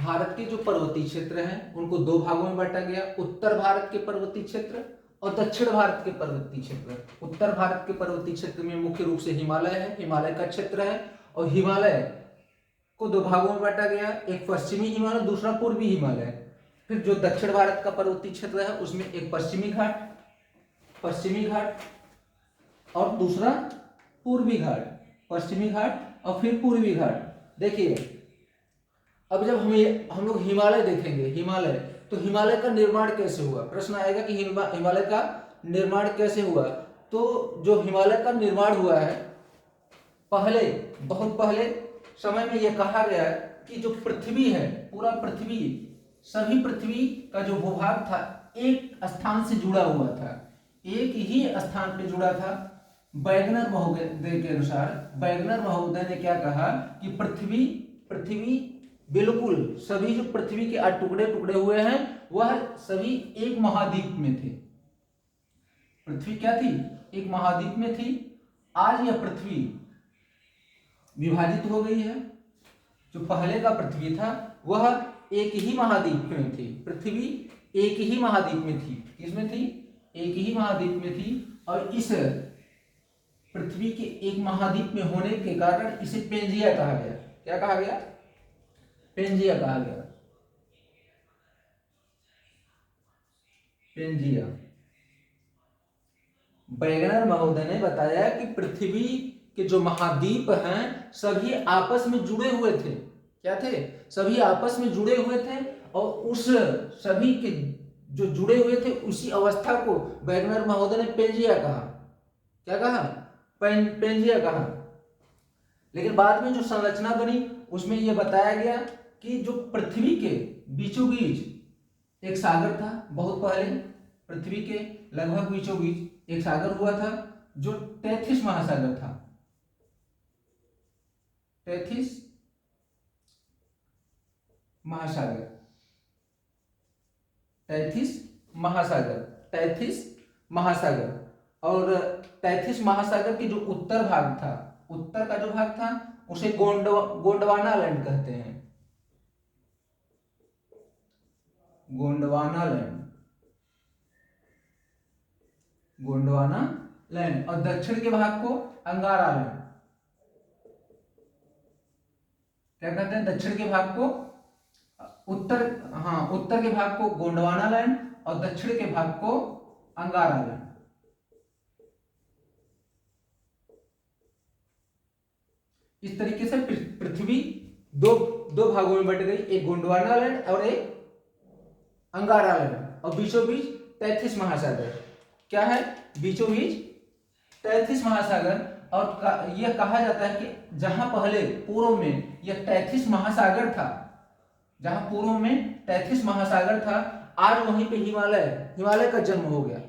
भारत के जो पर्वतीय क्षेत्र हैं उनको दो भागों में बांटा गया, उत्तर भारत के पर्वतीय क्षेत्र और दक्षिण भारत के पर्वतीय क्षेत्र। उत्तर भारत के पर्वतीय क्षेत्र में मुख्य रूप से हिमालय है, हिमालय का क्षेत्र है, और हिमालय को दो भागों में बांटा गया, एक पश्चिमी हिमालय, दूसरा पूर्वी हिमालय। फिर जो दक्षिण भारत का पर्वतीय क्षेत्र है उसमें एक पश्चिमी घाट और दूसरा पूर्वी घाट, पश्चिमी घाट और फिर पूर्वी घाट। देखिए अब जब हम लोग हिमालय देखेंगे, हिमालय, तो हिमालय का निर्माण कैसे हुआ, प्रश्न आएगा कि हिमालय का निर्माण कैसे हुआ। तो जो हिमालय का निर्माण हुआ है, पहले, बहुत पहले समय में यह कहा गया है कि जो पृथ्वी है, पूरा पृथ्वी, सभी पृथ्वी का जो भूभाग था एक स्थान से जुड़ा हुआ था, एक ही स्थान पे जुड़ा था। वैगनर महोदय के अनुसार, वैगनर महोदय ने क्या कहा कि पृथ्वी बिल्कुल सभी जो पृथ्वी के टुकड़े टुकड़े हुए हैं वह सभी एक महाद्वीप में थे। पृथ्वी क्या थी, एक महाद्वीप में थी। आज यह पृथ्वी विभाजित हो गई है। जो पहले का पृथ्वी था वह एक ही महाद्वीप में थी, पृथ्वी एक ही महाद्वीप में थी। किसमें थी, एक ही महाद्वीप में थी। और इस पृथ्वी के एक महाद्वीप में होने के कारण इसे पेंजिया कहा गया। क्या कहा गया, पेंजिया कहा गया, पेंजिया। वैगनर महोदय ने बताया कि पृथ्वी के जो महाद्वीप हैं सभी आपस में जुड़े हुए थे। क्या थे, सभी आपस में जुड़े हुए थे, और उस सभी के जो जुड़े हुए थे उसी अवस्था को वैगनर महोदय ने पेंजिया कहा। क्या कहा, पेंजिया कहा। लेकिन बाद में जो संरचना बनी उसमें यह बताया गया कि जो पृथ्वी के बीचों बीच एक सागर था, बहुत पहले पृथ्वी के लगभग बीचों बीच एक सागर हुआ था जो टेथिस महासागर था। टेथिस महासागर, टेथिस महासागर, टेथिस महासागर। और टेथिस महासागर की जो उत्तर भाग था, उत्तर का जो भाग था उसे गोंडवाना लैंड कहते हैं, गोंडवाना लैंड, गोंडवाना लैंड। और दक्षिण के भाग को अंगारा लैंड। क्या कहते हैं, दक्षिण के भाग को उत्तर के भाग को गोंडवाना लैंड और दक्षिण के भाग को अंगारा लैंड। इस तरीके से पृथ्वी दो भागों में बट गई, एक गोंडवाना लैंड और एक अंगारा लैंड, और बीचों बीच टेथिस महासागर। क्या है, बीचों बीच टेथिस महासागर। और यह कहा जाता है कि जहां पहले पूर्व में यह टेथिस महासागर था, जहां पूर्व में टेथिस महासागर था, आज वहीं पे हिमालय का जन्म हो गया,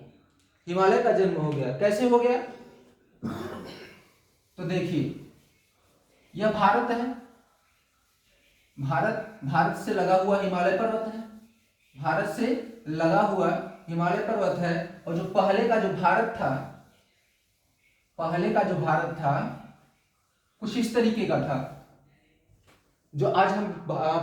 हिमालय का जन्म हो गया। कैसे हो गया, तो देखिए यह भारत है, भारत से लगा हुआ हिमालय पर्वत है, भारत से लगा हुआ हिमालय पर्वत है। और जो पहले का जो भारत था, पहले का जो भारत था कुछ इस तरीके का था, जो आज हम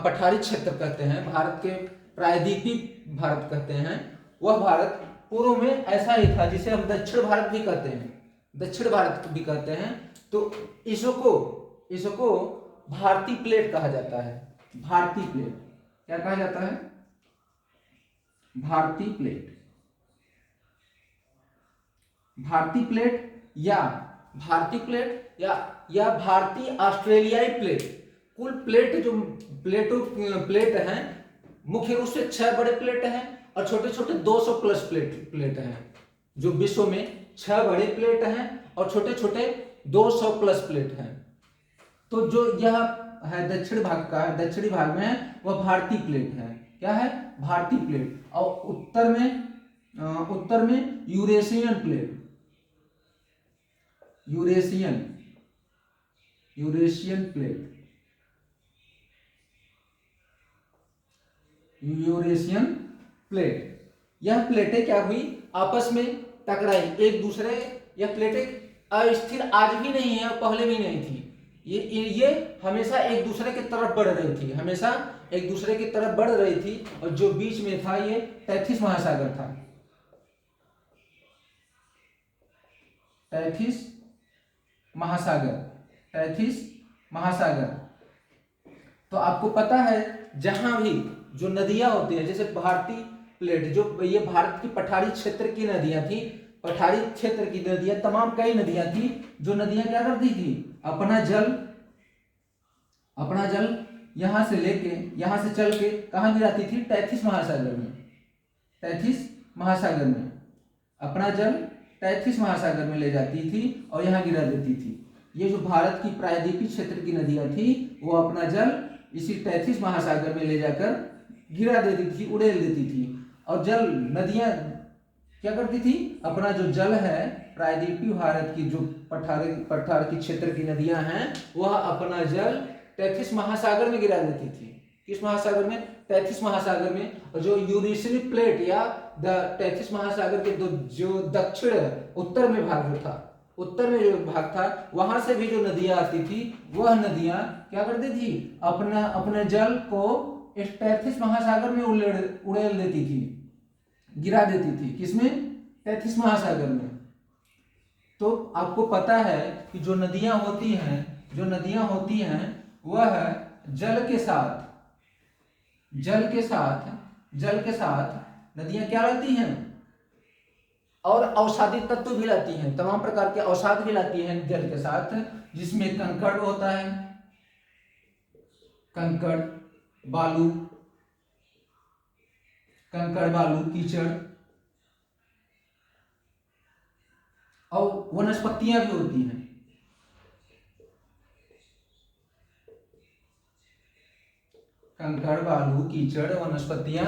पठारी क्षेत्र कहते हैं, भारत के प्रायद्वीपीय भारत कहते हैं, वह भारत पूर्व में ऐसा ही था जिसे हम दक्षिण भारत भी कहते हैं, दक्षिण भारत भी कहते हैं। तो इसको भारतीय प्लेट कहा जाता है, भारतीय प्लेट। क्या कहा जाता है, भारतीय प्लेट, भारतीय प्लेट या भारतीय प्लेट या भारतीय ऑस्ट्रेलियाई प्लेट। कुल प्लेट जो प्लेट हैं मुख्य रूप से 6 बड़े प्लेट हैं और छोटे छोटे 200 प्लस प्लेट हैं। जो विश्व में 6 बड़े प्लेट हैं और छोटे छोटे 200 प्लस प्लेट हैं। तो जो यह है दक्षिण भाग का, दक्षिणी भाग में है वह भारतीय प्लेट है। क्या है, भारतीय प्लेट। और उत्तर में Eurasian plate, Eurasian plate, Eurasian plate. यह प्लेटें क्या हुई, आपस में टकराई एक दूसरे। यह प्लेटें अस्थिर आज भी नहीं है और पहले भी नहीं थी, ये हमेशा एक दूसरे की तरफ बढ़ रही थी, हमेशा एक दूसरे की तरफ बढ़ रही थी। और जो बीच में था ये तैथिस महासागर था, तैथिस महासागर, तैथिस महासागर। तो आपको पता है जहां भी जो नदियां होती हैं, जैसे भारतीय प्लेट, जो ये भारत की पठारी क्षेत्र की नदियां थी, पठारी क्षेत्र की नदियां, तमाम कई नदियां थी, जो नदियां क्या करती थी, अपना जल यहां से लेके, यहां से चल के कहां गिराती थी, तैथिस महासागर में, तैथिस महासागर में अपना जल तैथिस महासागर में ले जाती थी और यहाँ गिरा देती थी। ये जो भारत की प्रायद्वीपीय क्षेत्र की नदियां थी, वो अपना जल इसी तैथिस महासागर में ले जाकर गिरा देती थी, उड़ेल देती थी। और जल नदियां क्या करती थी, अपना जो जल है प्रायद्वीपीय भारत की जो पठार की क्षेत्र की नदियां हैं, वह अपना जल तैथिस महासागर में गिरा देती थी। किस महासागर में, तैथिस महासागर में। और जो यूरेशियन प्लेट या तैथिस महासागर के जो दक्षिण उत्तर में भाग जो था, उत्तर में जो भाग था, वहां से भी जो नदियां आती थी, वह नदियां क्या करती थी, अपने जल को इस तैथिस महासागर में उड़ेल देती थी, गिरा देती थी। किसमें, तैथिस महासागर में। तो आपको पता है कि जो नदियां होती हैं वह जल के साथ नदियां क्या लाती हैं, और औषधि तत्व भी लाती हैं, तमाम प्रकार के औषध भी लाती हैं जल के साथ, जिसमें कंकड़ होता है, कंकड़ बालू, कीचड़, और वनस्पतियां भी होती हैं। कंकड़, बालू, कीचड़, वनस्पतियां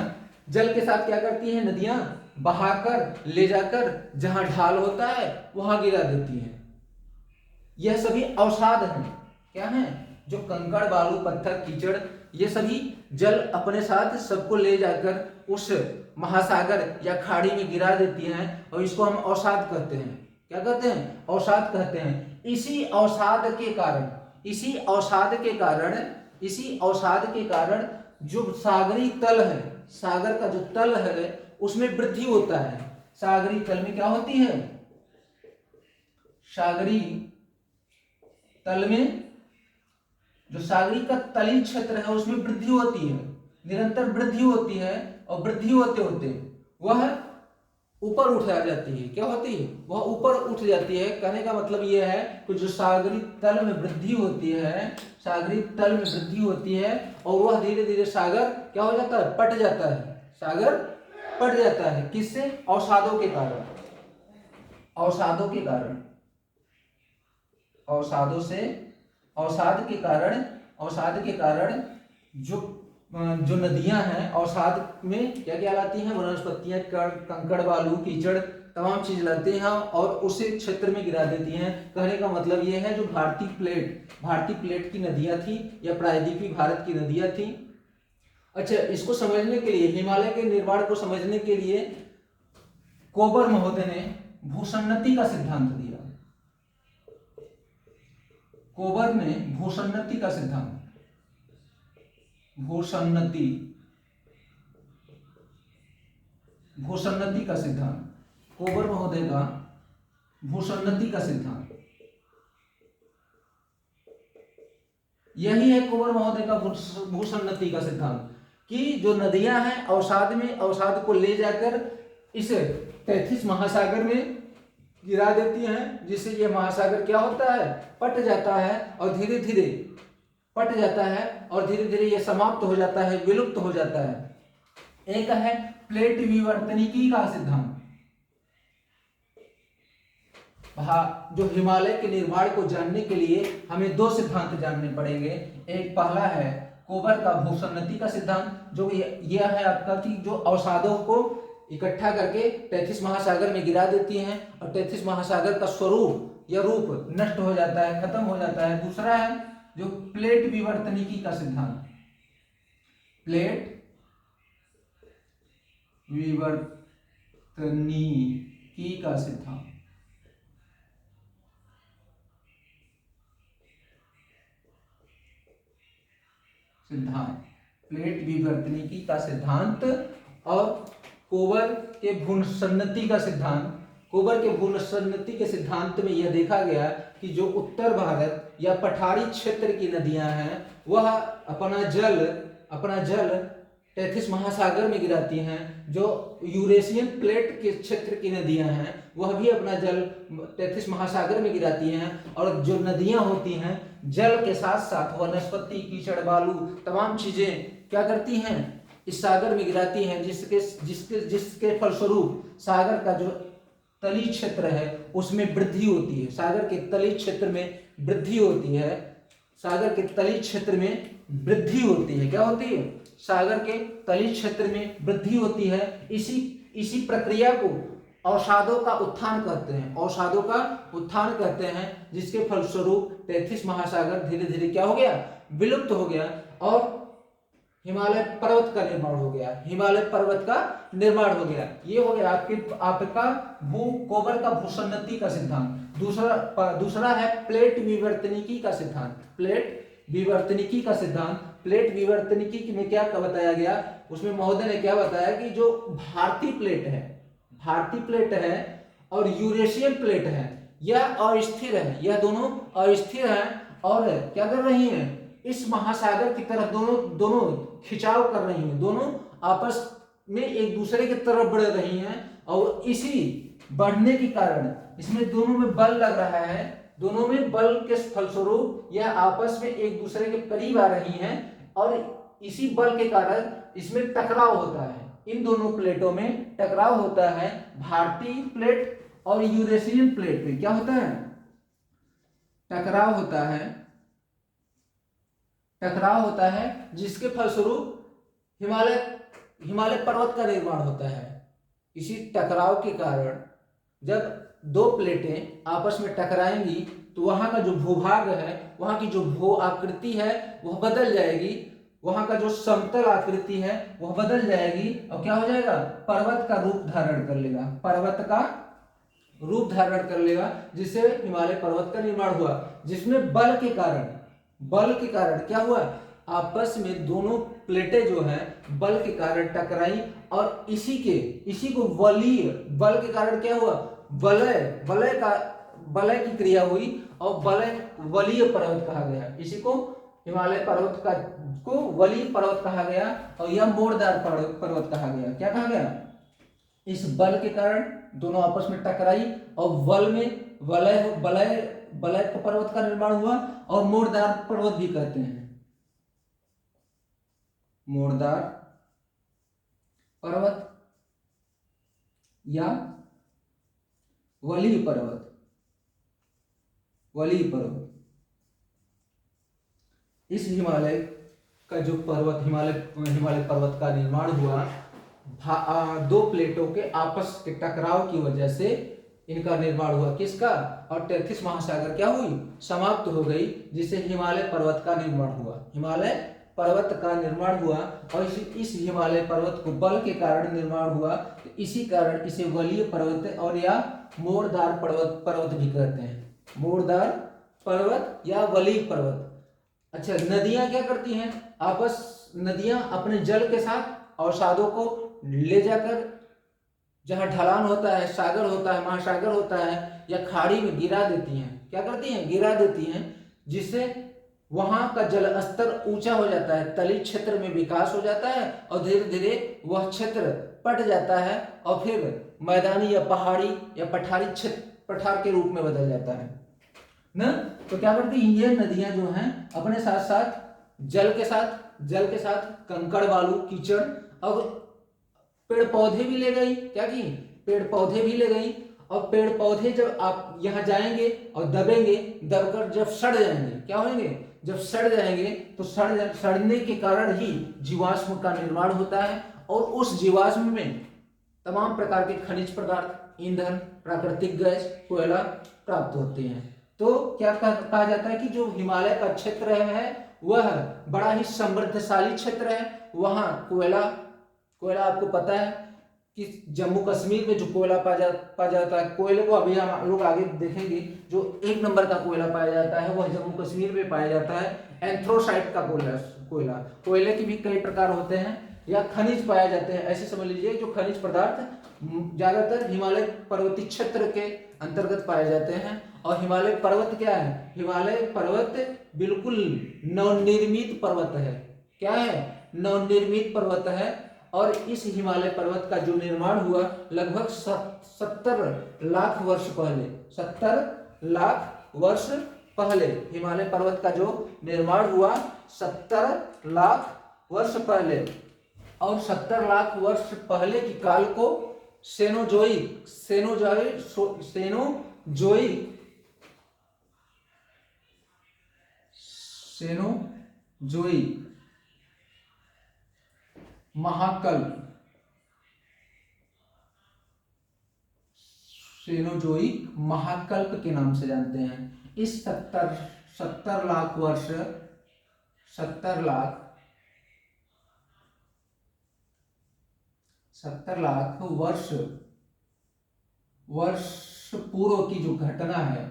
जल के साथ क्या करती हैं, नदियां बहाकर ले जाकर जहां ढाल होता है वहां गिरा देती हैं। यह सभी अवसाद हैं। क्या हैं, जो कंकड़, बालू, पत्थर, कीचड़, ये सभी जल अपने साथ सबको ले जाकर उस महासागर या खाड़ी में गिरा देती हैं, और इसको हम अवसाद कहते हैं। क्या कहते हैं, अवसाद कहते हैं। इसी अवसाद के कारण जो सागरी तल है, सागर का जो तल है, उसमें वृद्धि होता है। सागरी तल में क्या होती है, सागरी तल में जो सागरी का तलीय क्षेत्र है उसमें वृद्धि होती है, निरंतर वृद्धि होती है, और वृद्धि होते होते वह ऊपर उठ जाती है। क्या होती है, वह ऊपर उठ जाती है। कहने का मतलब यह है कि जो सागरी तल में वृद्धि होती है, और वह धीरे धीरे सागर क्या हो जाता है, पट जाता है, सागर पट जाता है। किससे, अवसादों के कारण, अवसाद के कारण जो नदियां हैं, अवसाद में क्या क्या लाती हैं, वनस्पतियां, कंकड़, बालू, कीचड़, तमाम चीज लाती हैं और उसी क्षेत्र में गिरा देती हैं। कहने का मतलब यह है, जो भारतीय प्लेट की नदियां थी या प्रायद्वीपीय भारत की नदियां थी। अच्छा, इसको समझने के लिए, हिमालय के निर्माण को समझने के लिए कोबर महोदय ने भूसन्नति का सिद्धांत दिया। कोबर ने भूसन्नति का सिद्धांत, भूसन्नति का सिद्धांत, कोबर महोदय का भूसन्नति का सिद्धांत, यही है कोबर महोदय का भूसन्नति का सिद्धांत, कि जो नदियां हैं अवसाद को ले जाकर इस तैथिस महासागर में गिरा देती हैं, जिससे यह महासागर क्या होता है, पट जाता है, और धीरे धीरे यह समाप्त हो जाता है, विलुप्त हो जाता है। एक है प्लेट विवर्तनिकी का सिद्धांत। जो हिमालय के निर्माण को जानने के लिए हमें दो सिद्धांत जानने पड़ेंगे। एक पहला है कोबर का भूसन्नति का सिद्धांत, जो यह है आपका कि जो अवसादों को इकट्ठा करके तैथिस महासागर में गिरा देती हैं, और तैथिस महासागर का स्वरूप या रूप नष्ट हो जाता है, खत्म हो जाता है। दूसरा है जो प्लेट विवर्तनिकी का सिद्धांत, प्लेट विवर्तनिकी का सिद्धांत। सिद्धांत, प्लेट विवर्तनिकी का सिद्धांत और कोबर के भूसन्नति का सिद्धांत। कोबर के भूसन्नति के सिद्धांत में यह देखा गया कि जो उत्तर भारत या पठारी क्षेत्र की नदियां हैं वह अपना जल तैथिस महासागर में गिराती हैं। जो यूरेशियन प्लेट के क्षेत्र की नदियां हैं वह भी अपना जल तैथिस महासागर में गिराती हैं। और जो नदियां होती हैं जल के साथ साथ वनस्पति, कीचड़, बालू, तमाम चीजें क्या करती हैं, इस सागर में गिराती हैं, जिसके फलस्वरूप सागर का जो तली क्षेत्र है उसमें वृद्धि होती है। सागर के तली क्षेत्र में वृद्धि होती है। सागर के तली क्षेत्र में वृद्धि होती है। क्या होती है? सागर के तली क्षेत्र में वृद्धि होती है। इसी प्रक्रिया को अवसादों का उत्थान कहते हैं। अवसादों का उत्थान कहते हैं, जिसके फलस्वरूप तैथिस महासागर धीरे धीरे क्या हो गया? विलुप्त हो गया और हिमालय पर्वत का निर्माण हो गया। हिमालय पर्वत का निर्माण हो गया। ये हो गया आपका कोबर का भूसन्नति का सिद्धांत। दूसरा है प्लेट विवर्तनिकी का सिद्धांत। प्लेट विवर्तनिकी का सिद्धांत। प्लेट विवर्तनिकी में क्या बताया गया? उसमें महोदय ने क्या बताया कि जो भारतीय प्लेट है और यूरेशियन प्लेट है यह अस्थिर है। यह दोनों अस्थिर हैं और क्या कर रही हैं? इस महासागर की तरफ दोनों खिंचाव कर रही हैं। दोनों आपस में एक दूसरे की तरफ बढ़ रही हैं और इसी बढ़ने के कारण इसमें दोनों में बल लग रहा है। दोनों में बल के फलस्वरूप यह आपस में एक दूसरे के करीब आ रही हैं और इसी बल के कारण इसमें टकराव होता है। इन दोनों प्लेटों में टकराव होता है। भारतीय प्लेट और यूरेशियन प्लेट में क्या होता है? टकराव होता है जिसके फलस्वरूप हिमालय पर्वत का निर्माण होता है। इसी टकराव के कारण जब दो प्लेटें आपस में टकराएंगी तो वहां का जो भूभाग है, वहां की जो भू आकृति है वह बदल जाएगी। वहां का जो समतल आकृति है वह बदल जाएगी और क्या हो जाएगा? पर्वत का रूप धारण कर लेगा। जिससे हिमालय पर्वत का निर्माण हुआ, जिसमें बल के कारण क्या हुआ? आपस में दोनों प्लेटें जो हैं बल के कारण टकराई और इसी को वलीय बल के कारण क्या हुआ? वलय की क्रिया हुई और वलीय पर्वत कहा गया। इसी को हिमालय पर्वत को वलीय पर्वत कहा गया और यह मोड़दार पर्वत कहा गया। क्या कहा गया? इस बल के कारण दोनों आपस में टकराई और वलय पर्वत का निर्माण हुआ और मोड़दार पर्वत भी कहते हैं। मोड़दार पर्वत या वलीय पर्वत। इस हिमालय का जो हिमालय पर्वत का निर्माण हुआ दो प्लेटों के आपस के टकराव की वजह से इनका निर्माण हुआ। किसका? और तैथिस महासागर क्या हुई? समाप्त हो गई, जिससे हिमालय पर्वत का निर्माण हुआ। और इस हिमालय पर्वत को बल के कारण निर्माण हुआ, तो इसी कारण इसे वलीय पर्वत और या मोड़दार पर्वत भी कहते हैं। मोड़दार पर्वत या वलीय पर्वत। अच्छा, नदियां क्या करती हैं? नदियां अपने जल के साथ अवसादों को ले जाकर जहां ढलान होता है, सागर होता है, महासागर होता है या खाड़ी में गिरा देती हैं। क्या करती हैं? गिरा देती हैं, जिससे वहां का जल स्तर ऊंचा हो जाता है, तली क्षेत्र में विकास हो जाता है और धीरे धीरे वह क्षेत्र पट जाता है और फिर मैदानी या पहाड़ी या पठार के रूप में बदल जाता है ना। तो क्या करती हैं ये नदियां जो हैं अपने साथ साथ जल के साथ कंकड़, बालू, कीचड़ और पेड़ पौधे भी ले गई। क्या की? पेड़ पौधे भी ले गई। और पेड़ पौधे जब आप यहाँ जाएंगे और दबेंगे, दबकर जब सड़ जाएंगे, क्या होंगे? जब सड़ जाएंगे तो सड़ने के कारण ही जीवाश्म का निर्माण होता है और उस जीवाश्म में तमाम प्रकार के खनिज पदार्थ, ईंधन, प्राकृतिक गैस, कोयला प्राप्त होते हैं। तो क्या कहा जाता है कि जो हिमालय का क्षेत्र है वह बड़ा ही समृद्धशाली क्षेत्र है। वहाँ कोयला आपको पता है कि जम्मू कश्मीर में जो कोयला पाया जाता है, कोयले को अभी हम लोग आगे देखेंगे, जो 1 नंबर का कोयला पाया जाता है वह जम्मू कश्मीर में पाया जाता है एंथ्रोसाइट का कोयला। कोयले के भी कई प्रकार होते हैं या खनिज पाए जाते हैं, ऐसे समझ लीजिए जो खनिज पदार्थ ज्यादातर हिमालय पर्वतीय क्षेत्र के अंतर्गत पाए जाते हैं। और हिमालय पर्वत क्या है? हिमालय पर्वत बिल्कुल नवनिर्मित पर्वत है। क्या है? नवनिर्मित पर्वत है। और इस हिमालय पर्वत का जो निर्माण हुआ लगभग 70 लाख वर्ष पहले, 70 लाख वर्ष पहले हिमालय पर्वत का जो निर्माण हुआ 70 लाख वर्ष पहले। और 70 लाख वर्ष पहले की काल को सेनोजोइक महाकल्प के नाम से जानते हैं। इस 70 लाख वर्ष 70 लाख वर्ष पूर्व की जो घटना है,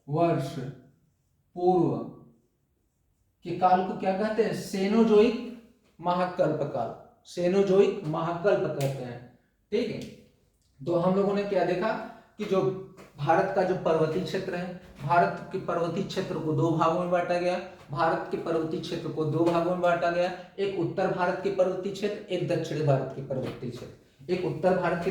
वर्ष पूर्व के काल को क्या कहते हैं? सेनोजोइक महाकल्प काल, सेनोजोइक महाकल्प कहते हैं। ठीक है, तो हम लोगों ने क्या देखा कि जो भारत का जो पर्वतीय क्षेत्र है, भारत के पर्वतीय क्षेत्र को 2 भागों में बांटा गया। भारत के पर्वतीय क्षेत्र को 2 भागों में बांटा गया, एक उत्तर भारत के पर्वतीय क्षेत्र, एक दक्षिण भारत के पर्वतीय क्षेत्र। एक उत्तर भारत के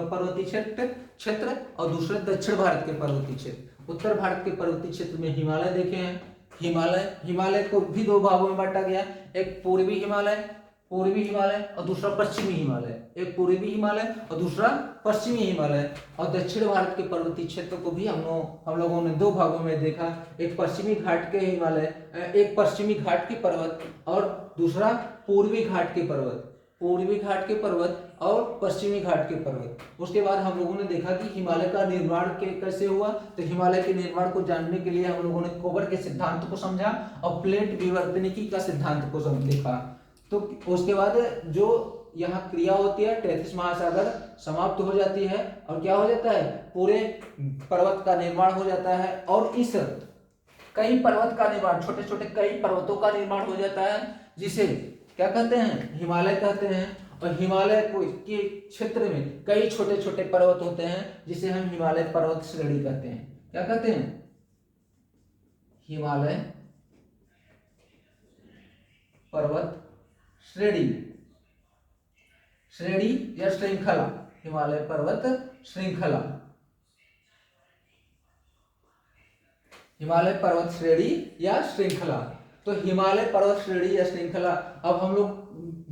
पर्वतीय क्षेत्र और दूसरा दक्षिण भारत के पर्वतीय क्षेत्र। उत्तर भारत के पर्वतीय क्षेत्र में हिमालय देखे हैं। हिमालय को भी 2 भागों में बांटा गया, एक पूर्वी हिमालय और दूसरा पश्चिमी हिमालय। एक पूर्वी हिमालय और दूसरा पश्चिमी हिमालय। और दक्षिण भारत के पर्वतीय क्षेत्र को भी हम लोगों ने 2 भागों में देखा, एक पश्चिमी घाट के हिमालय, एक पश्चिमी घाट के पर्वत और दूसरा पूर्वी घाट के पर्वत, पूर्वी घाट के पर्वत और पश्चिमी घाट के पर्वत। उसके बाद हम लोगों ने देखा कि हिमालय का निर्माण कैसे हुआ। तो हिमालय के निर्माण को जानने के लिए हम लोगों ने कोबर के सिद्धांत को समझा और प्लेट विवर्तनिकी का सिद्धांत को देखा। तो उसके बाद जो यहाँ क्रिया होती है, 33 महासागर समाप्त हो जाती है और क्या हो जाता है? पूरे पर्वत का निर्माण हो जाता है। और इस कई पर्वत का निर्माण, छोटे छोटे कई पर्वतों का निर्माण हो जाता है, जिसे क्या कहते हैं? हिमालय कहते हैं। और हिमालय के क्षेत्र में कई छोटे छोटे पर्वत होते हैं, जिसे हम हिमालय पर्वत श्रेणी कहते हैं। क्या कहते हैं? हिमालय पर्वत श्रेणी या श्रृंखला, हिमालय पर्वत श्रृंखला, हिमालय पर्वत श्रेणी या श्रृंखला। तो हिमालय पर्वत श्रेणी या श्रृंखला, अब हम लोग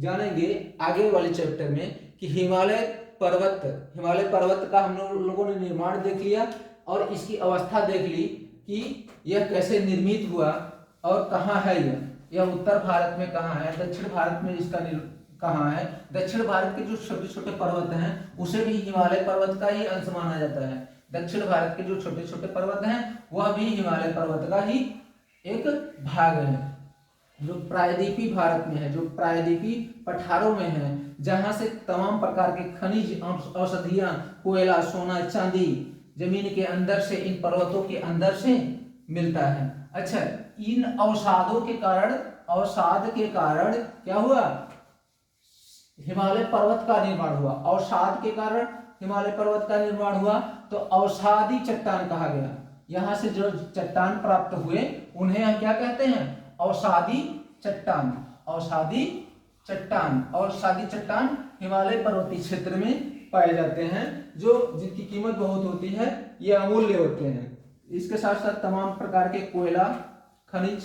जानेंगे आगे वाले चैप्टर में कि हिमालय पर्वत का हम लोगों ने निर्माण देख लिया और इसकी अवस्था देख ली कि यह कैसे निर्मित हुआ और कहाँ है यह उत्तर भारत में कहाँ है, दक्षिण भारत में इसका कहाँ है। दक्षिण भारत के जो छोटे छोटे पर्वत हैं उसे भी हिमालय पर्वत का ही अंश माना जाता है। दक्षिण भारत के जो छोटे छोटे पर्वत हैं वह भी हिमालय पर्वत का ही एक भाग है। जो प्रायद्वीपीय भारत में है, जो प्रायद्वीपीय पठारों में है, जहां से तमाम प्रकार के खनिज, औषधियां, कोयला, सोना, चांदी जमीन के अंदर से, इन पर्वतों के अंदर से मिलता है। अच्छा, इन अवसादों के कारण क्या हुआ? हिमालय पर्वत का निर्माण हुआ। अवसाद के कारण हिमालय पर्वत का निर्माण हुआ, तो अवसादी चट्टान कहा गया। यहां से जो चट्टान प्राप्त हुए उन्हें हम क्या कहते हैं? अवसादी चट्टान। अवसादी चट्टान हिमालय पर्वतीय क्षेत्र में पाए जाते हैं, जिनकी कीमत बहुत होती है, ये अमूल्य होते हैं। इसके साथ साथ तमाम प्रकार के कोयला, खनिज,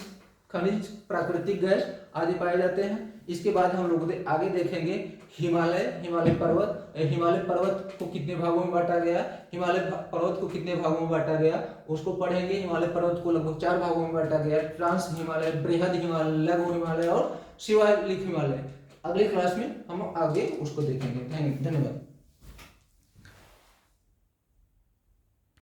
प्राकृतिक गैस आदि पाए जाते हैं। इसके बाद हम लोग आगे देखेंगे हिमालय पर्वत को कितने भागों में बांटा गया, हिमालय पर्वत को कितने भागों में बांटा गया उसको पढ़ेंगे। हिमालय पर्वत को लगभग 4 भागों में बांटा गया, ट्रांस हिमालय, बृहद हिमालय, लघु हिमालय और शिवालिक हिमालय। अगली क्लास में हम आगे उसको देखेंगे। धन्यवाद।